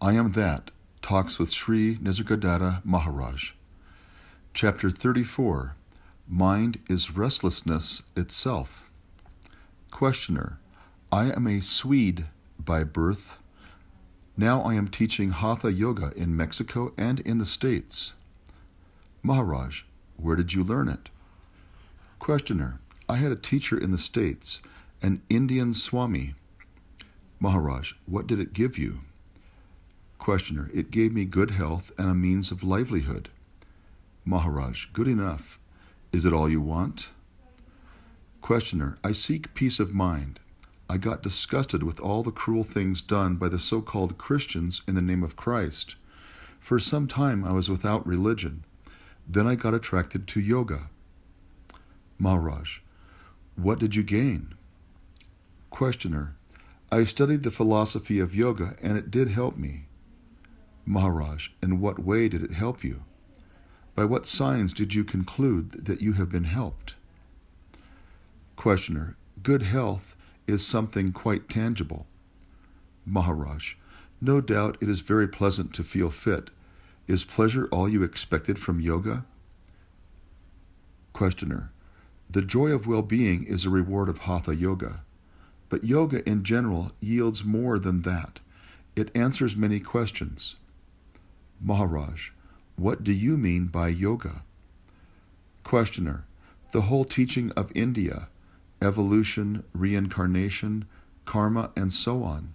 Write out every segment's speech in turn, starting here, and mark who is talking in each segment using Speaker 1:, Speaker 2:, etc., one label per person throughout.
Speaker 1: I Am That talks with Sri Nisargadatta Maharaj. Chapter 34, Mind is Restlessness Itself. Questioner, I am a Swede by birth. Now I am teaching Hatha Yoga in Mexico and in the States. Maharaj, where did you learn it? Questioner, I had a teacher in the States, an Indian Swami. Maharaj, what did it give you? Questioner, it gave me good health and a means of livelihood. Maharaj, good enough. Is it all you want? Questioner, I seek peace of mind. I got disgusted with all the cruel things done by the so-called Christians in the name of Christ. For some time I was without religion. Then I got attracted to yoga. Maharaj, what did you gain? Questioner, I studied the philosophy of yoga and it did help me. Maharaj, in what way did it help you? By what signs did you conclude that you have been helped? Questioner, good health is something quite tangible. Maharaj, no doubt it is very pleasant to feel fit. Is pleasure all you expected from yoga? Questioner, the joy of well-being is a reward of Hatha Yoga. But yoga in general yields more than that. It answers many questions. Maharaj, what do you mean by yoga? Questioner, the whole teaching of India, evolution, reincarnation, karma, and so on.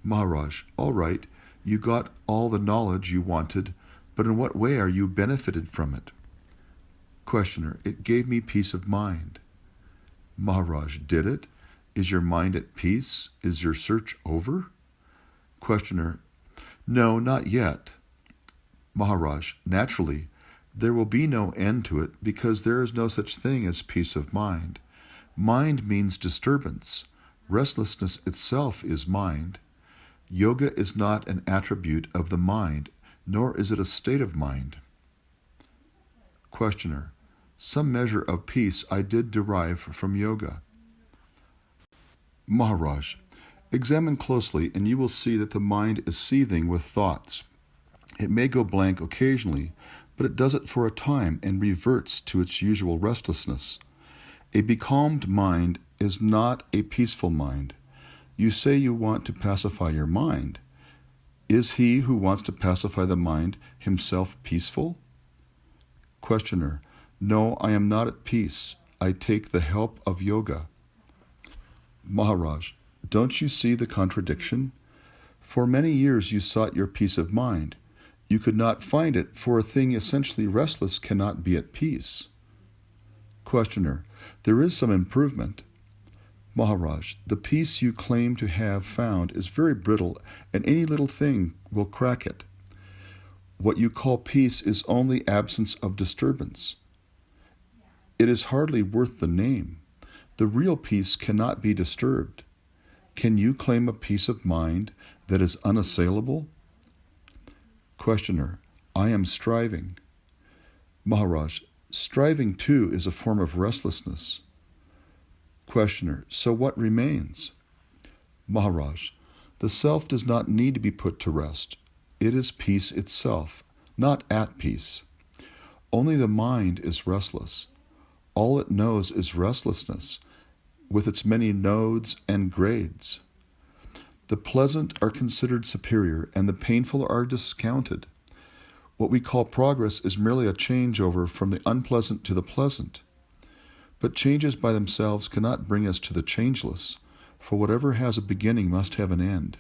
Speaker 1: Maharaj, all right, you got all the knowledge you wanted, but in what way are you benefited from it? Questioner, it gave me peace of mind. Maharaj, did it? Is your mind at peace? Is your search over? Questioner, no, not yet. Maharaj, naturally, there will be no end to it because there is no such thing as peace of mind. Mind means disturbance. Restlessness itself is mind. Yoga is not an attribute of the mind, nor is it a state of mind. Questioner, some measure of peace I did derive from yoga. Maharaj, examine closely and you will see that the mind is seething with thoughts. It may go blank occasionally, but it does it for a time and reverts to its usual restlessness. A becalmed mind is not a peaceful mind. You say you want to pacify your mind. Is he who wants to pacify the mind himself peaceful? Questioner, no, I am not at peace. I take the help of yoga. Maharaj, don't you see the contradiction? For many years you sought your peace of mind. You could not find it, for a thing essentially restless cannot be at peace. Questioner, there is some improvement. Maharaj, the peace you claim to have found is very brittle, and any little thing will crack it. What you call peace is only absence of disturbance. It is hardly worth the name. The real peace cannot be disturbed. Can you claim a peace of mind that is unassailable? Questioner, I am striving. Maharaj, striving too is a form of restlessness. Questioner, so what remains? Maharaj, the self does not need to be put to rest. It is peace itself, not at peace. Only the mind is restless. All it knows is restlessness, with its many nodes and grades. The pleasant are considered superior, and the painful are discounted. What we call progress is merely a changeover from the unpleasant to the pleasant. But changes by themselves cannot bring us to the changeless, for whatever has a beginning must have an end.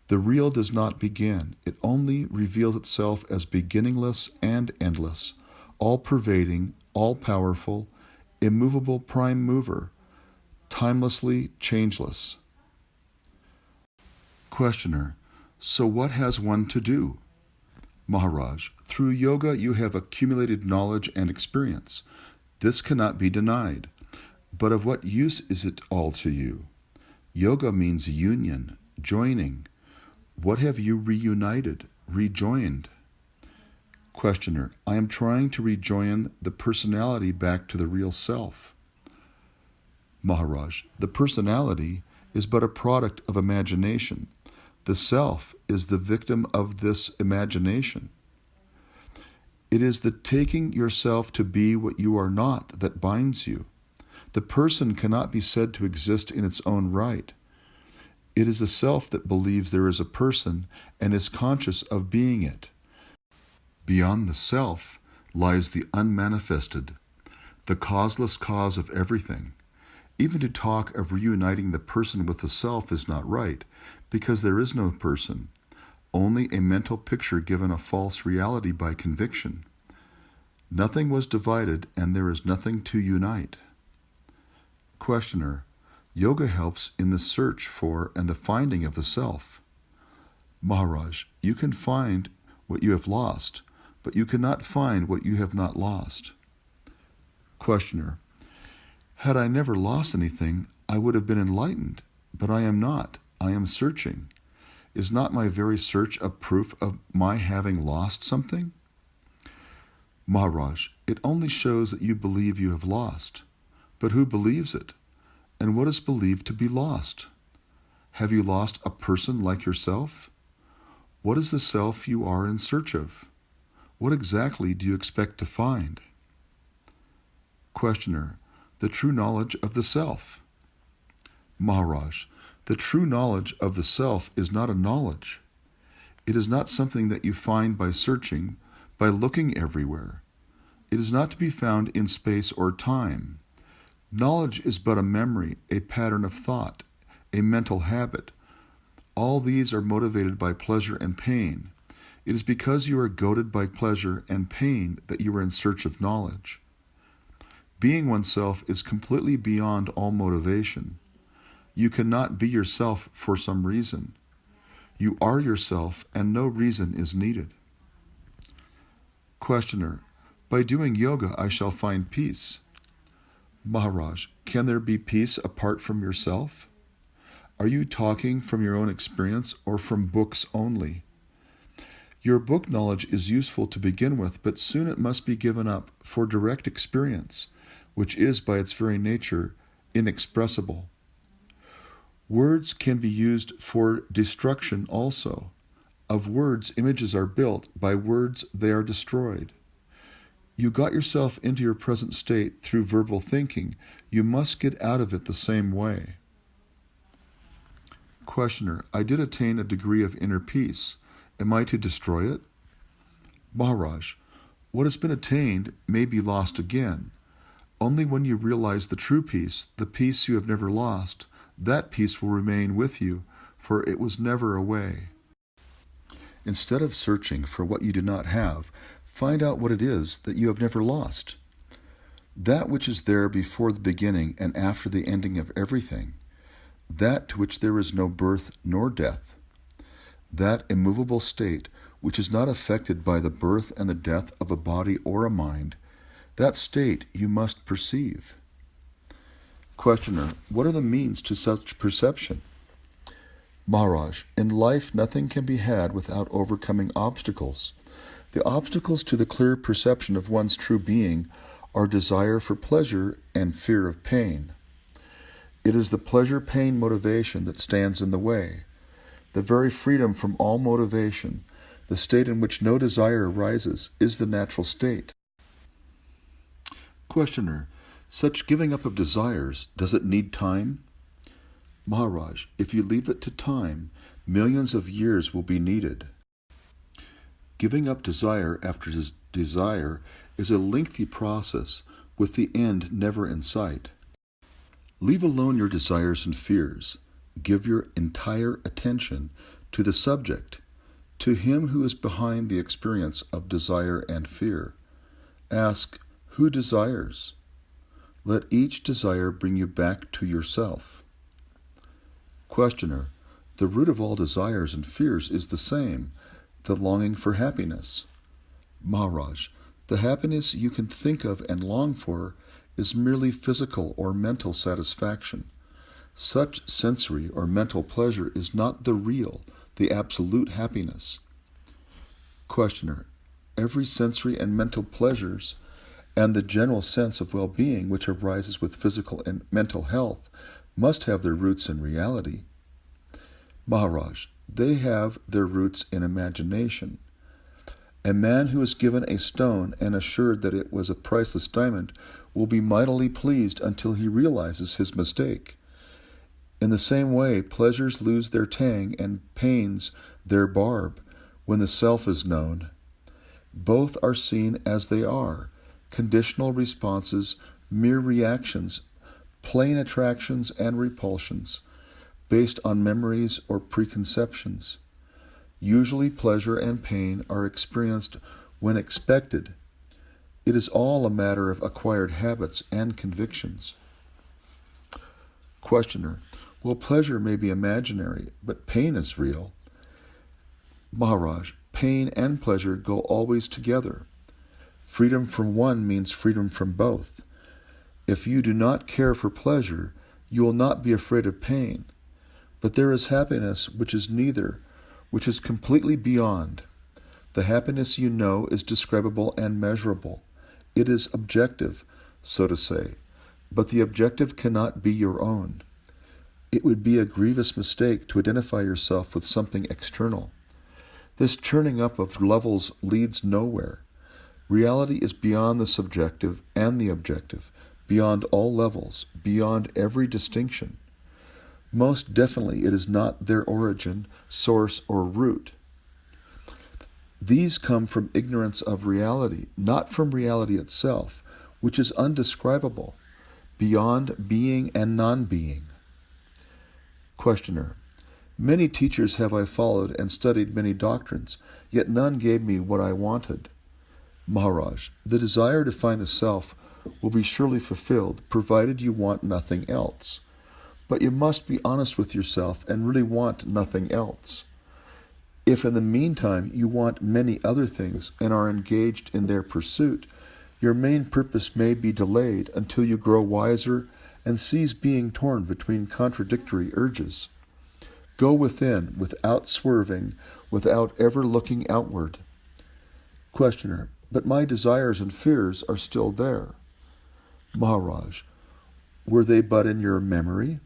Speaker 1: The real does not begin. It only reveals itself as beginningless and endless, all-pervading, all-powerful, immovable prime mover, timelessly changeless. Questioner, so what has one to do? Maharaj, through yoga you have accumulated knowledge and experience. This cannot be denied. But of what use is it all to you? Yoga means union, joining. What have you reunited, rejoined? Questioner, I am trying to rejoin the personality back to the real self. Maharaj, the personality is but a product of imagination. The self is the victim of this imagination. It is the taking yourself to be what you are not that binds you. The person cannot be said to exist in its own right. It is the self that believes there is a person and is conscious of being it. Beyond the self lies the unmanifested, the causeless cause of everything. Even to talk of reuniting the person with the self is not right, because there is no person, only a mental picture given a false reality by conviction. Nothing was divided, and there is nothing to unite. Questioner: Yoga helps in the search for and the finding of the self. Maharaj: you can find what you have lost, but you cannot find what you have not lost. Questioner: had I never lost anything, I would have been enlightened, but I am not. I am searching. Is not my very search a proof of my having lost something? Maharaj: it only shows that you believe you have lost. But who believes it? And what is believed to be lost? Have you lost a person like yourself? What is the self you are in search of? What exactly do you expect to find? Questioner: the true knowledge of the self. Maharaj: the true knowledge of the self is not a knowledge. It is not something that you find by searching, by looking everywhere. It is not to be found in space or time. Knowledge is but a memory, a pattern of thought, a mental habit. All these are motivated by pleasure and pain. It is because you are goaded by pleasure and pain that you are in search of knowledge. Being oneself is completely beyond all motivation. You cannot be yourself for some reason. You are yourself, and no reason is needed. Questioner: by doing yoga I shall find peace. Maharaj: can there be peace apart from yourself? Are you talking from your own experience or from books only? Your book knowledge is useful to begin with, but soon it must be given up for direct experience, which is by its very nature inexpressible. Words can be used for destruction also. Of words, images are built. By words, they are destroyed. You got yourself into your present state through verbal thinking. You must get out of it the same way. Questioner: I did attain a degree of inner peace. Am I to destroy it? Maharaj: what has been attained may be lost again. Only when you realize the true peace, the peace you have never lost, that peace will remain with you, for it was never away. Instead of searching for what you do not have, find out what it is that you have never lost. That which is there before the beginning and after the ending of everything, that to which there is no birth nor death, that immovable state which is not affected by the birth and the death of a body or a mind, that state you must perceive. Questioner: what are the means to such perception? Maharaj: in life nothing can be had without overcoming obstacles. The obstacles to the clear perception of one's true being are desire for pleasure and fear of pain. It is the pleasure-pain motivation that stands in the way. The very freedom from all motivation, the state in which no desire arises, is the natural state. Questioner: such giving up of desires, does it need time? Maharaj: if you leave it to time, millions of years will be needed. Giving up desire after desire is a lengthy process, with the end never in sight. Leave alone your desires and fears. Give your entire attention to the subject, to him who is behind the experience of desire and fear. Ask, who desires? Let each desire bring you back to yourself. Questioner: the root of all desires and fears is the same, the longing for happiness. Maharaj: the happiness you can think of and long for is merely physical or mental satisfaction. Such sensory or mental pleasure is not the real, the absolute happiness. Questioner: every sensory and mental pleasures and the general sense of well-being which arises with physical and mental health must have their roots in reality. Maharaj: they have their roots in imagination. A man who is given a stone and assured that it was a priceless diamond will be mightily pleased until he realizes his mistake. In the same way, pleasures lose their tang and pains their barb when the self is known. Both are seen as they are, conditional responses, mere reactions, plain attractions and repulsions, based on memories or preconceptions. Usually pleasure and pain are experienced when expected. It is all a matter of acquired habits and convictions. Questioner: well, pleasure may be imaginary, but pain is real. Maharaj: pain and pleasure go always together. Freedom from one means freedom from both. If you do not care for pleasure, you will not be afraid of pain. But there is happiness which is neither, which is completely beyond. The happiness you know is describable and measurable. It is objective, so to say, but the objective cannot be your own. It would be a grievous mistake to identify yourself with something external. This turning up of levels leads nowhere. Reality is beyond the subjective and the objective, beyond all levels, beyond every distinction. Most definitely it is not their origin, source, or root. These come from ignorance of reality, not from reality itself, which is undescribable, beyond being and non-being. Questioner: many teachers have I followed and studied many doctrines, yet none gave me what I wanted. Maharaj: the desire to find the self will be surely fulfilled, provided you want nothing else. But you must be honest with yourself and really want nothing else. If in the meantime you want many other things and are engaged in their pursuit, your main purpose may be delayed until you grow wiser and cease being torn between contradictory urges. Go within without swerving, without ever looking outward. Questioner: but my desires and fears are still there. Maharaj: were they but in your memory?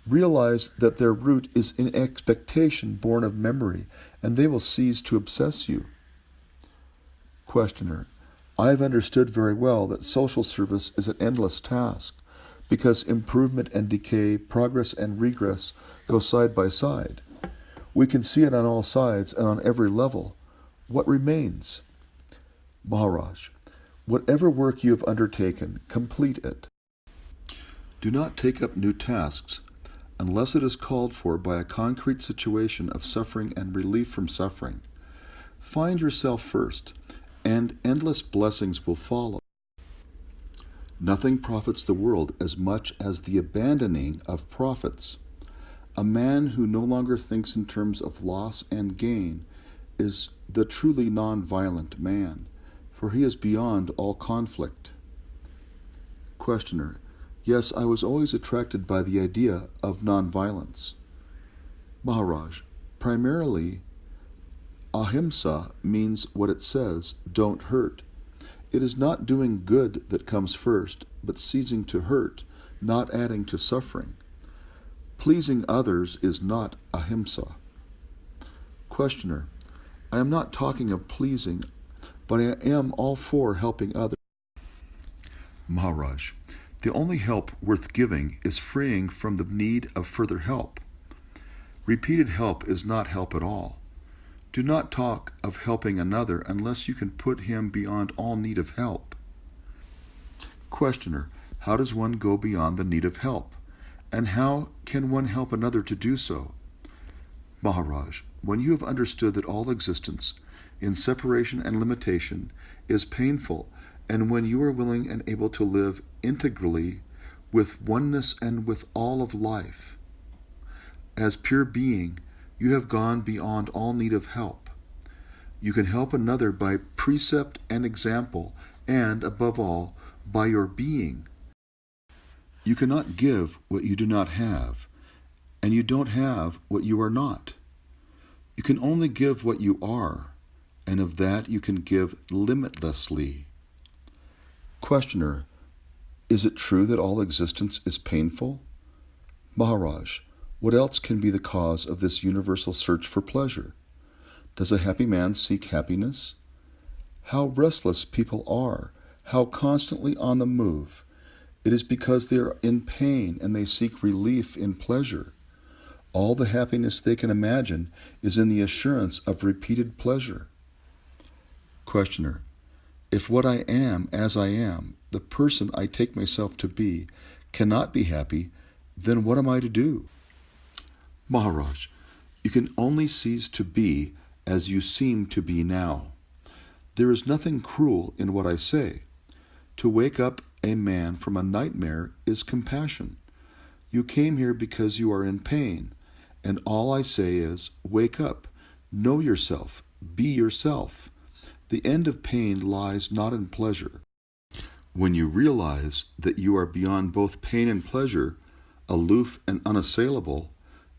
Speaker 1: Realize that their root is in expectation born of memory, and they will cease to obsess you. Questioner: I have understood very well that social service is an endless task, because improvement and decay, progress and regress go side by side. We can see it on all sides and on every level. What remains? Maharaj: whatever work you have undertaken, complete it. Do not take up new tasks unless it is called for by a concrete situation of suffering and relief from suffering. Find yourself first, and endless blessings will follow. Nothing profits the world as much as the abandoning of profits. A man who no longer thinks in terms of loss and gain is the truly non-violent man, for he is beyond all conflict. Questioner: yes, I was always attracted by the idea of non-violence. Maharaj: primarily, ahimsa means what it says, don't hurt. It is not doing good that comes first, but ceasing to hurt, not adding to suffering. Pleasing others is not ahimsa. Questioner: I am not talking of pleasing, but I am all for helping others. Maharaj: the only help worth giving is freeing from the need of further help. Repeated help is not help at all. Do not talk of helping another unless you can put him beyond all need of help. Questioner: how does one go beyond the need of help? And how can one help another to do so? Maharaj: when you have understood that all existence, in separation and limitation, is painful, and when you are willing and able to live integrally with oneness and with all of life, as pure being, you have gone beyond all need of help. You can help another by precept and example, and, above all, by your being. You cannot give what you do not have, and you don't have what you are not. You can only give what you are, and of that you can give limitlessly. Questioner: is it true that all existence is painful? Maharaj: What else can be the cause of this universal search for pleasure? Does a happy man seek happiness? How restless people are, how constantly on the move. It is because they are in pain and they seek relief in pleasure. All the happiness they can imagine is in the assurance of repeated pleasure. Questioner: if what I am as I am, the person I take myself to be, cannot be happy, then what am I to do? Maharaj, you can only cease to be as you seem to be now. There is nothing cruel in what I say. To wake up a man from a nightmare is compassion. You came here because you are in pain, and all I say is, wake up, know yourself, be yourself. The end of pain lies not in pleasure. When you realize that you are beyond both pain and pleasure, aloof and unassailable,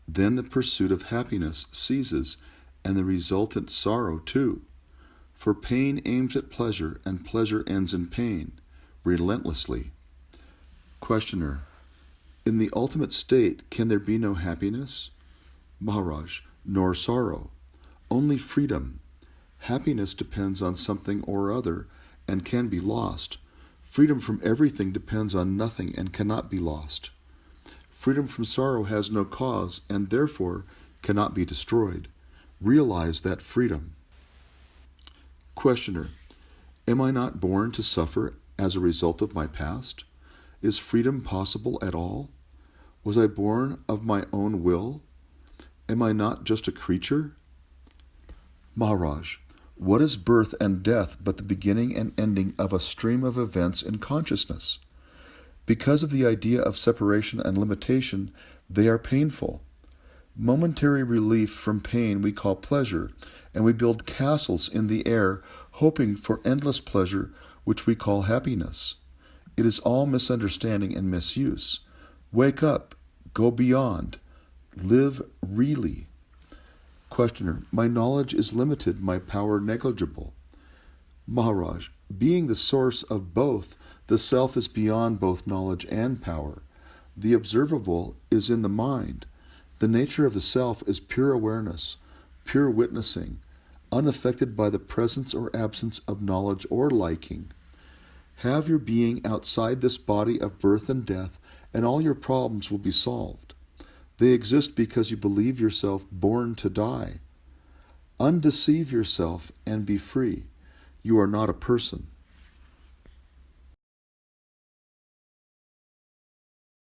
Speaker 1: then the pursuit of happiness ceases, and the resultant sorrow too. For pain aims at pleasure, and pleasure ends in pain, relentlessly. Questioner: in the ultimate state, can there be no happiness? Maharaj: nor sorrow, only freedom. Happiness depends on something or other, and can be lost. Freedom from everything depends on nothing and cannot be lost. Freedom from sorrow has no cause, and therefore cannot be destroyed. Realize that freedom. Questioner: am I not born to suffer as a result of my past? Is freedom possible at all? Was I born of my own will? Am I not just a creature? Maharaj: what is birth and death but the beginning and ending of a stream of events in consciousness? Because of the idea of separation and limitation, they are painful. Momentary relief from pain we call pleasure, and we build castles in the air hoping for endless pleasure, which we call happiness. It is all misunderstanding and misuse. Wake up, go beyond, live really. Questioner: my knowledge is limited, my power negligible. Maharaj: being the source of both, the self is beyond both knowledge and power. The observable is in the mind. The nature of the self is pure awareness, pure witnessing, unaffected by the presence or absence of knowledge or liking. Have your being outside this body of birth and death, and all your problems will be solved. They exist because you believe yourself born to die. Undeceive yourself and be free. You are not a person.